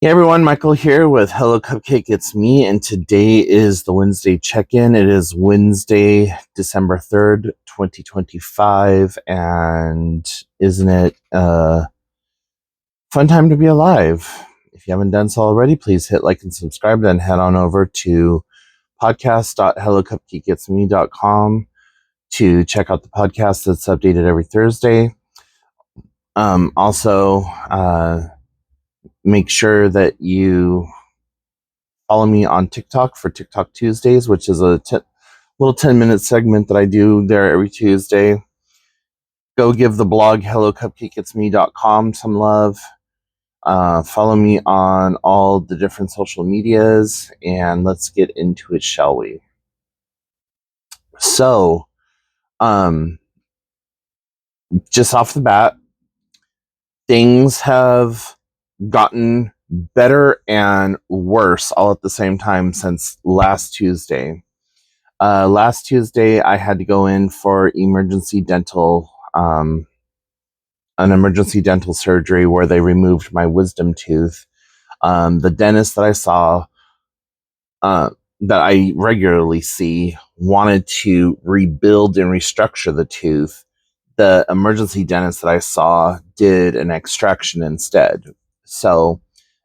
Hey everyone, Michael here with Hello Cupcake It's Me, and today is the Wednesday check-in. It is Wednesday, December 3rd, 2025, and isn't it a fun time to be alive? If you haven't done so already, please hit like and subscribe, then head on over to podcast.hellocupcakeitsme.com to check out the podcast that's updated every Thursday. Also, make sure that you follow me on TikTok for TikTok Tuesdays, which is a little 10-minute segment that I do there every Tuesday. Go give the blog hellocupcakeitsme.com some love. Follow me on all the different social medias, and let's get into it, shall we? So, just off the bat, things have gotten better and worse all at the same time since last Tuesday. Last Tuesday, I had to go in for an emergency dental surgery where they removed my wisdom tooth. The dentist that I saw, that I regularly see, wanted to rebuild and restructure the tooth. The emergency dentist that I saw did an extraction instead. So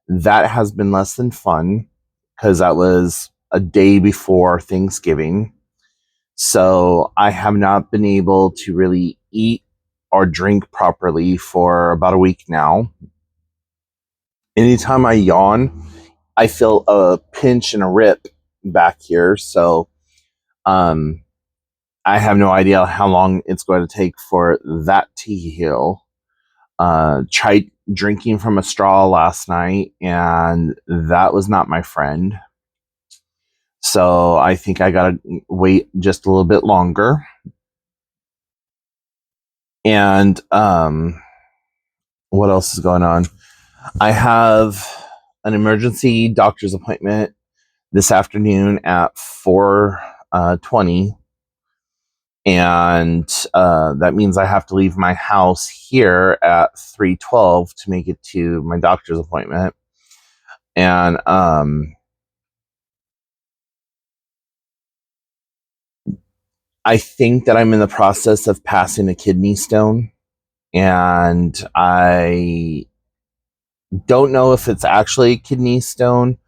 that has been less than fun because that was a day before Thanksgiving. So I have not been able to really eat or drink properly for about a week now. Anytime I yawn, I feel a pinch and a rip back here. So um, I have no idea how long it's going to take for that to heal. Tried drinking from a straw last night, and that was not my friend. So I think I got to wait just a little bit longer. And what else is going on? I have an emergency doctor's appointment this afternoon at 4:20, and that means I have to leave my house here at 3:12 to make it to my doctor's appointment. And I think that I'm in the process of passing a kidney stone, and I don't know if it's actually a kidney stone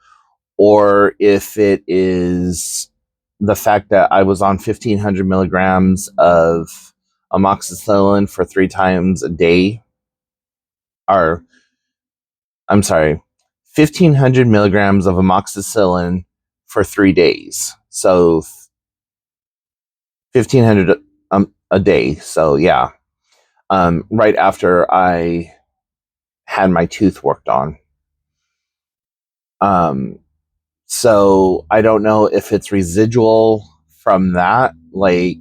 or if it is the fact that I was on 1,500 milligrams of amoxicillin for 3 times a day, or I'm sorry, 1,500 milligrams of amoxicillin for 3 days. So 1,500 a day. So yeah, right after I had my tooth worked on. Um, so I don't know if it's residual from that, like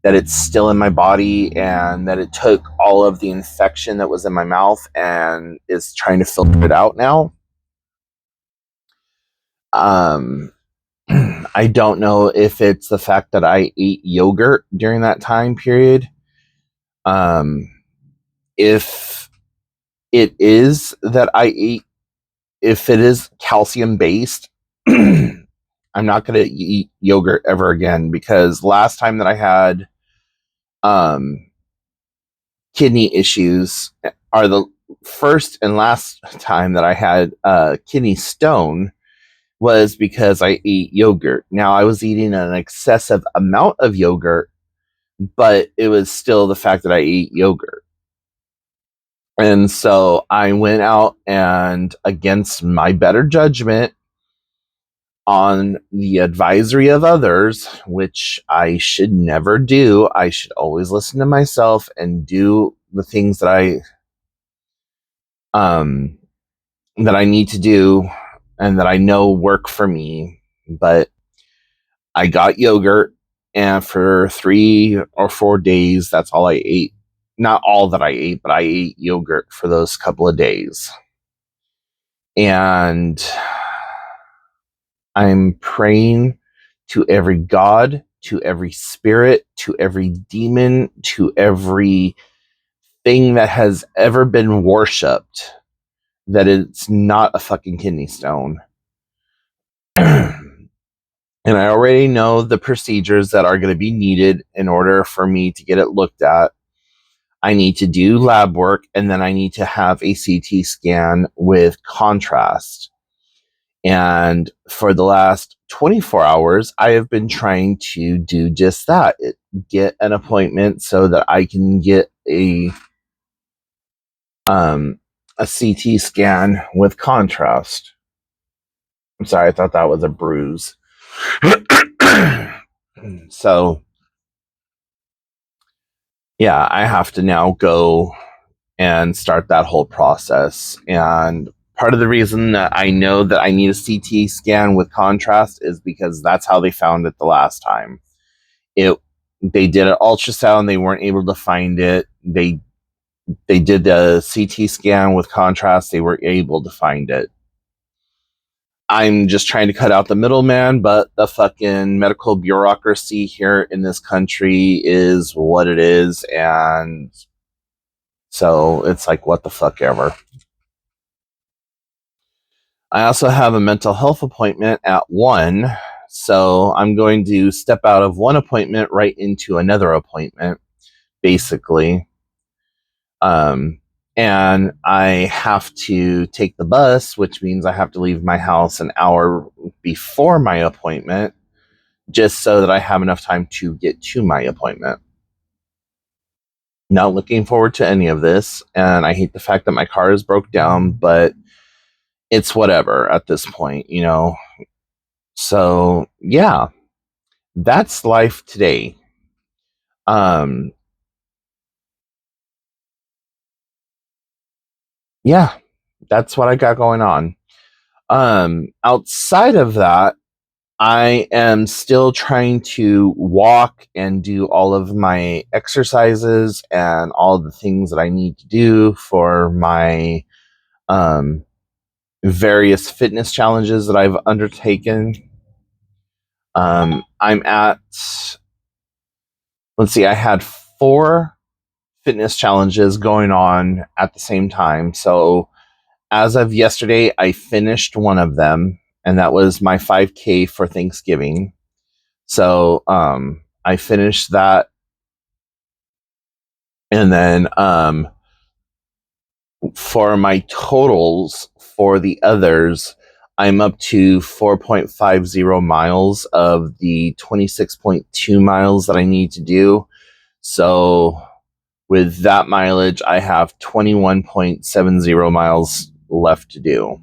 that it's still in my body and that it took all of the infection that was in my mouth and is trying to filter it out now. Um, I don't know if it's the fact that I ate yogurt during that time period. Um, if it is that I ate, if it is calcium based, I'm not going to eat yogurt ever again, because last time that I had um, kidney issues, are the first and last time that I had kidney stone was because I ate yogurt. Now, I was eating an excessive amount of yogurt, but it was still the fact that I ate yogurt. And so I went out and, against my better judgment, on the advisory of others, which I should never do. I should always listen to myself and do the things um that I need to do and that I know work for me. But I got yogurt, and for 3 or 4 days, that's all I ate. Not all that I ate, but I ate yogurt for those couple of days. And I'm praying to every god, to every spirit, to every demon, to every thing that has ever been worshipped, that it's not a fucking kidney stone. And I already know the procedures that are going to be needed in order for me to get it looked at. I need to do lab work, and then I need to have a CT scan with contrast. And for the last 24 hours, I have been trying to do just that. Get an appointment so that I can get a CT scan with contrast. I'm sorry, I thought that was a bruise. So, yeah, I have to now go and start that whole process. And part of the reason that I know that I need a CT scan with contrast is because that's how they found it the last time. They did an ultrasound, they weren't able to find it. They did the CT scan with contrast, they were able to find it. I'm just trying to cut out the middleman, but the fucking medical bureaucracy here in this country is what it is, and so it's like, what the fuck ever. I also have a mental health appointment at 1, so I'm going to step out of one appointment right into another appointment, basically. And I have to take the bus, which means I have to leave my house an hour before my appointment, just so that I have enough time to get to my appointment. Not looking forward to any of this, and I hate the fact that my car is broke down, but it's whatever at this point, you know. So, yeah, that's life today. Yeah, that's what I got going on. Outside of that, I am still trying to walk and do all of my exercises and all the things that I need to do for my various fitness challenges that I've undertaken. I'm at, let's see, I had 4 fitness challenges going on at the same time. So as of yesterday, I finished one of them, and that was my 5K for Thanksgiving. So I finished that, and then for my totals for the others, I'm up to 4.50 miles of the 26.2 miles that I need to do. So with that mileage, I have 21.70 miles left to do.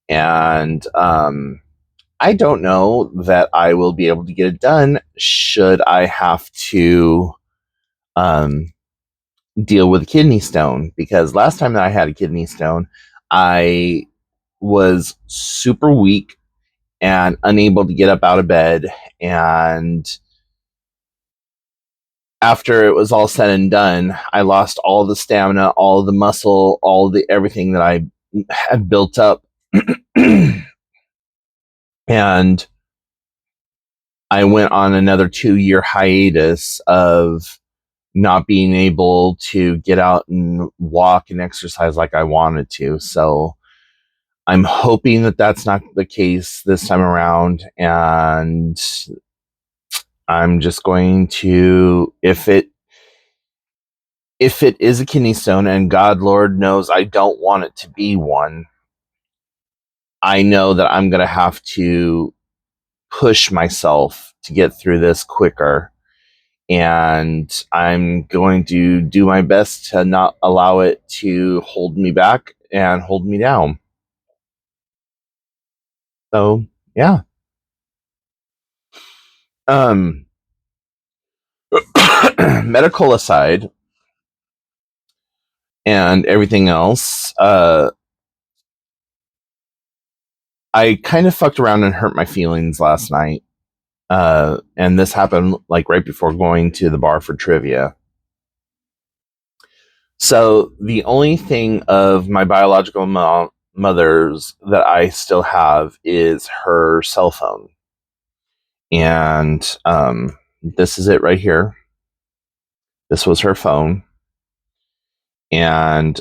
And I don't know that I will be able to get it done should I have to deal with a kidney stone, because last time that I had a kidney stone, I was super weak and unable to get up out of bed. And after it was all said and done, I lost all the stamina, all the muscle, all the everything that I had built up. And I went on another 2-year hiatus of not being able to get out and walk and exercise like I wanted to. So I'm hoping that that's not the case this time around. And I'm just going to, if it is a kidney stone, and God Lord knows I don't want it to be one, I know that I'm going to have to push myself to get through this quicker. And I'm going to do my best to not allow it to hold me back and hold me down. So, yeah. Medical aside and everything else, I kind of fucked around and hurt my feelings last night. And this happened like right before going to the bar for trivia. So the only thing of my biological mother's that I still have is her cell phone. And this is it right here. This was her phone. And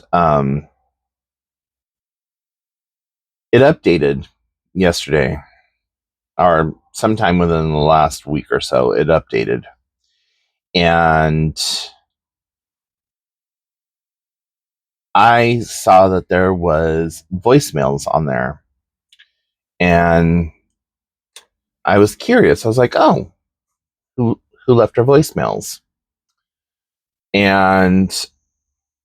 It updated yesterday, or sometime within the last week or so. It updated, and I saw that there was voicemails on there, and I was curious. I was like, "Oh, who left our voicemails?" And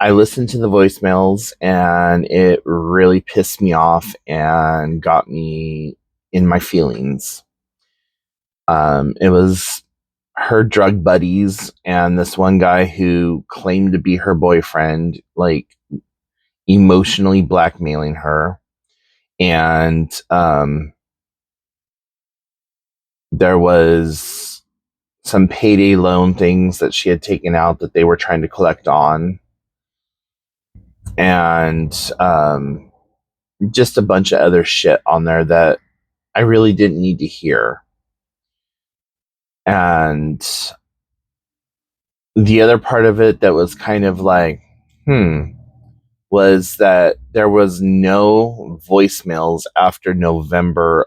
I listened to the voicemails, and it really pissed me off and got me in my feelings. It was her drug buddies and this one guy who claimed to be her boyfriend, like emotionally blackmailing her. And there was some payday loan things that she had taken out that they were trying to collect on. And just a bunch of other shit on there that I really didn't need to hear. And the other part of it that was kind of like, was that there was no voicemails after November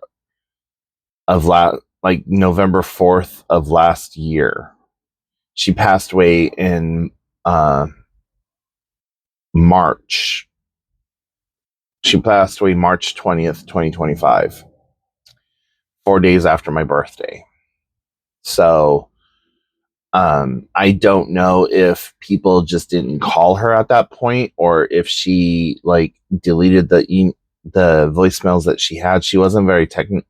of like November 4th of last year. She passed away in March. She passed away March 20th, 2025, 4 days after my birthday. So I don't know if people just didn't call her at that point, or if she like deleted the voicemails that she had. She wasn't very techno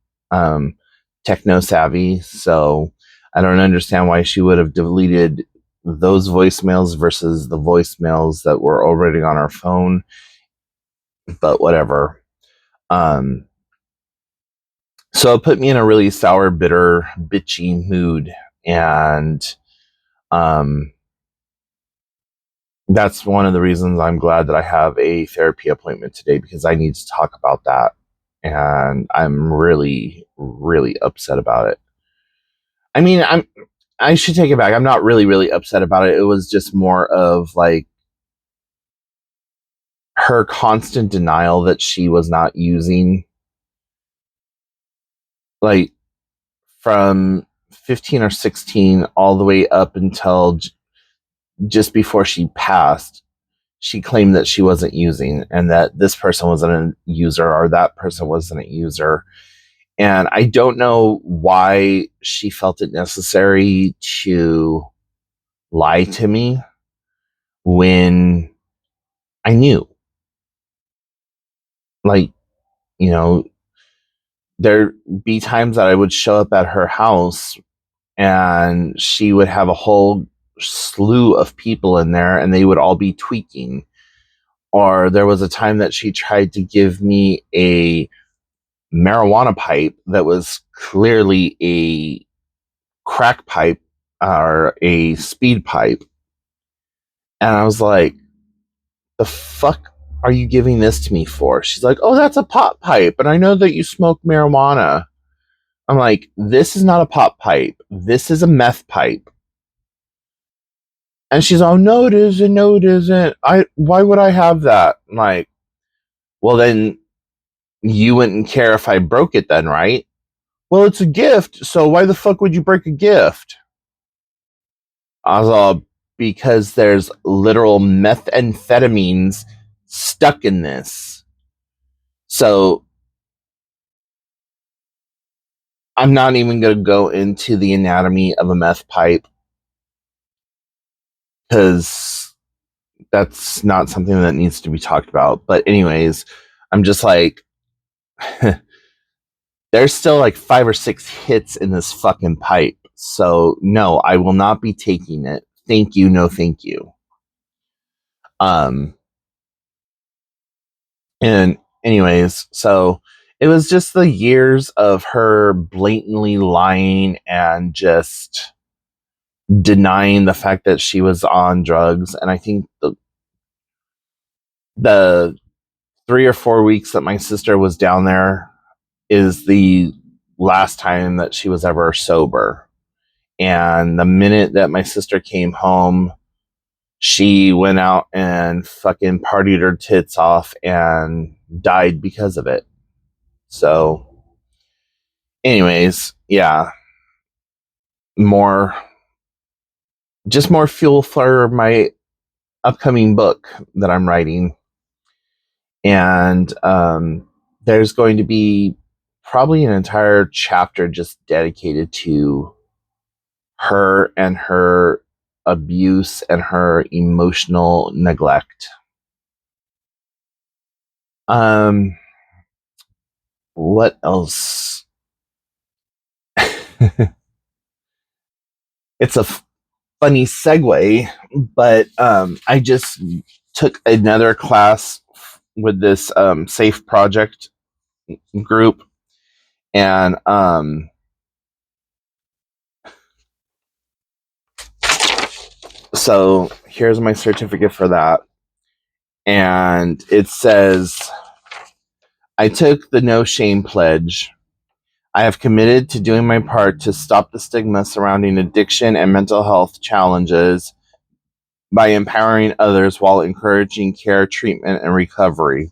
savvy, so I don't understand why she would have deleted those voicemails versus the voicemails that were already on her phone. But whatever. Um, so it put me in a really sour, bitter, bitchy mood, and um, that's one of the reasons I'm glad that I have a therapy appointment today, because I need to talk about that. And I'm really, really upset about it. I mean, I should take it back. I'm not really, really upset about it. It was just more of like her constant denial that she was not using, like from 15 or 16 all the way up until just before she passed. She claimed that she wasn't using, and that this person wasn't a user or that person wasn't a user. And I don't know why she felt it necessary to lie to me when I knew. Like, you know, there'd be times that I would show up at her house and she would have a whole slew of people in there and they would all be tweaking. Or there was a time that she tried to give me a marijuana pipe that was clearly a crack pipe or a speed pipe. And I was like, the fuck are you giving this to me for? She's like, oh, that's a pop pipe. And I know that you smoke marijuana. I'm like, this is not a pop pipe. This is a meth pipe. And she's, oh, no, it isn't. No, it isn't. Why would I have that? I'm like, well, then you wouldn't care if I broke it then, right? Well, it's a gift. So why the fuck would you break a gift? I was all, because there's literal methamphetamines stuck in this. So I'm not even going to go into the anatomy of a meth pipe, because that's not something that needs to be talked about. But anyways, I'm just like, there's still like 5 or 6 hits in this fucking pipe. So no, I will not be taking it. Thank you, no thank you. Um and anyways, so it was just the years of her blatantly lying and just denying the fact that she was on drugs. And I think the 3 or 4 weeks that my sister was down there is the last time that she was ever sober. And the minute that my sister came home, she went out and fucking partied her tits off and died because of it. So, anyways, yeah, more just more fuel for my upcoming book that I'm writing. And there's going to be probably an entire chapter just dedicated to her and her abuse and her emotional neglect. What else? It's a funny segue, but I just took another class with this safe project group, and so here's my certificate for that. And it says, I took the no shame pledge. I have committed to doing my part to stop the stigma surrounding addiction and mental health challenges by empowering others while encouraging care, treatment, and recovery.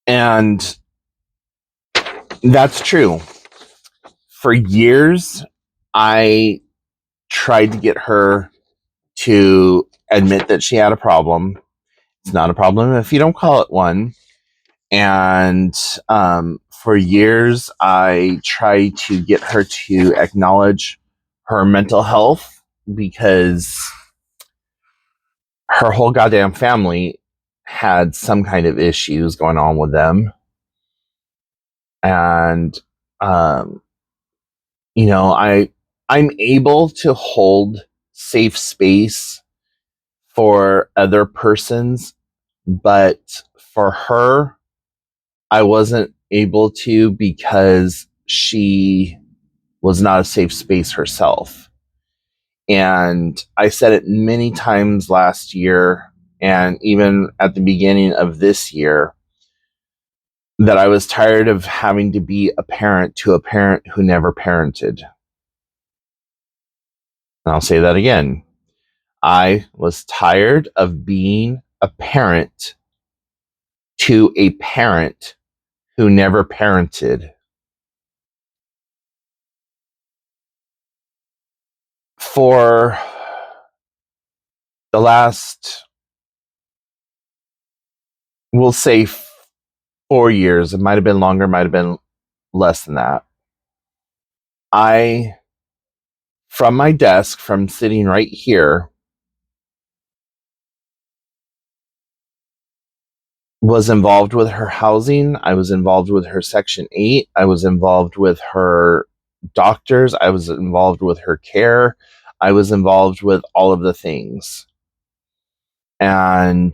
And that's true. For years, I tried to get her to admit that she had a problem. It's not a problem if you don't call it one. And for years, I tried to get her to acknowledge her mental health because her whole goddamn family had some kind of issues going on with them. And, um, I'm able to hold safe space for other persons, but for her, I wasn't able to because she was not a safe space herself. And I said it many times last year and even at the beginning of this year that I was tired of having to be a parent to a parent who never parented. And I'll say that again. I was tired of being a parent to a parent who never parented. For the last, we'll say 4 years, it might have been longer, might have been less than that. I, from my desk, from sitting right here, was involved with her housing. I was involved with her Section 8. I was involved with her doctors. I was involved with her care. I was involved with all of the things. And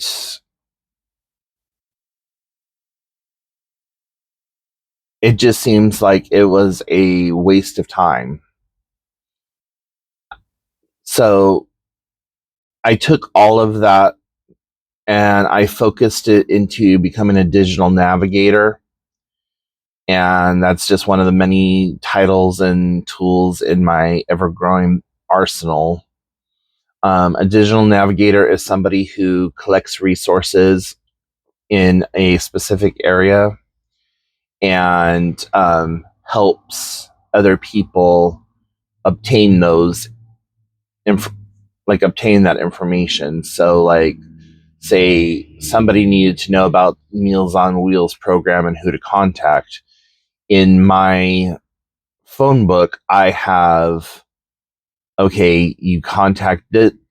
it just seems like it was a waste of time. So I took all of that and I focused it into becoming a digital navigator. And that's just one of the many titles and tools in my ever growing arsenal. A digital navigator is somebody who collects resources in a specific area and helps other people obtain those, obtain that information. So, like, say somebody needed to know about Meals on Wheels program and who to contact. In my phone book, I have, okay, you contact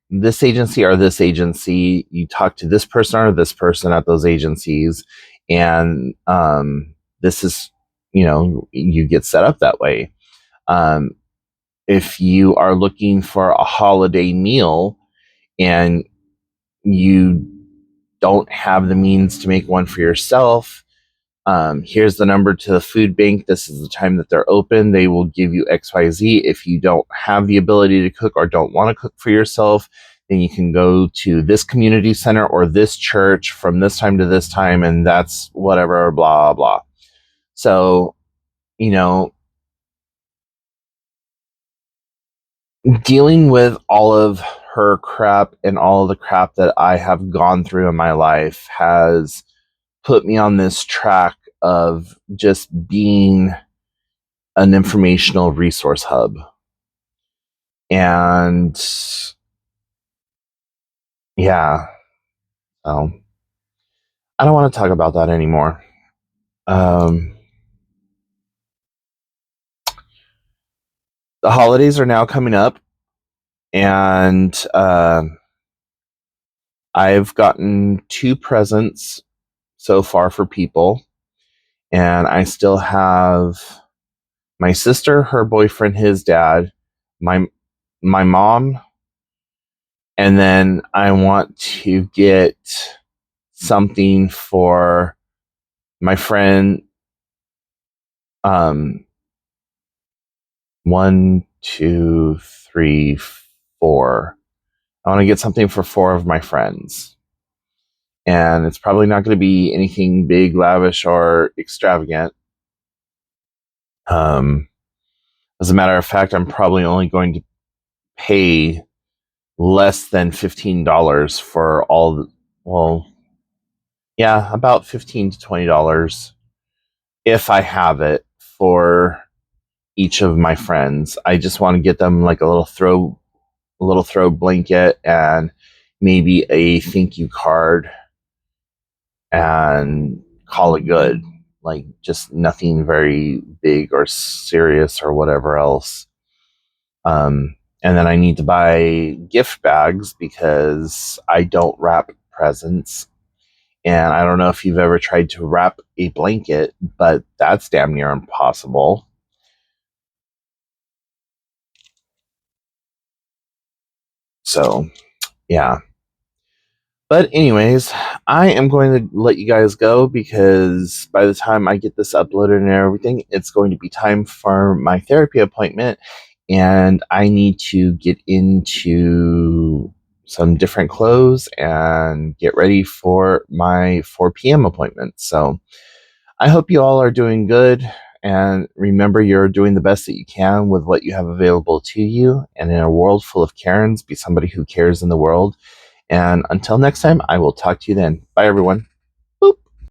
this agency or this agency, you talk to this person or this person at those agencies, and this is, you get set up that way. If you are looking for a holiday meal and you don't have the means to make one for yourself, here's the number to the food bank. This is the time that they're open. They will give you XYZ. If you don't have the ability to cook or don't want to cook for yourself, then you can go to this community center or this church from this time to this time, and that's whatever, blah, blah. So, dealing with all of her crap and all of the crap that I have gone through in my life has put me on this track of just being an informational resource hub. And yeah, so I don't want to talk about that anymore. The holidays are now coming up, and I've gotten 2 presents so far for people, and I still have my sister, her boyfriend, his dad, my mom, and then I want to get something for my friend. 1, 2, 3, 4. I want to get something for 4 of my friends. And it's probably not going to be anything big, lavish, or extravagant. As a matter of fact, I'm probably only going to pay less than $15 for all. Well, yeah, about $15 to $20 if I have it for each of my friends. I just want to get them like a little throw blanket and maybe a thank you card and call it good. Like, just nothing very big or serious or whatever else. And then I need to buy gift bags because I don't wrap presents. And I don't know if you've ever tried to wrap a blanket, but that's damn near impossible. So, yeah. But anyways, I am going to let you guys go because by the time I get this uploaded and everything, it's going to be time for my therapy appointment, and I need to get into some different clothes and get ready for my 4 p.m. appointment. So I hope you all are doing good, and remember, you're doing the best that you can with what you have available to you. And in a world full of Karens, be somebody who cares in the world. And until next time, I will talk to you then. Bye, everyone.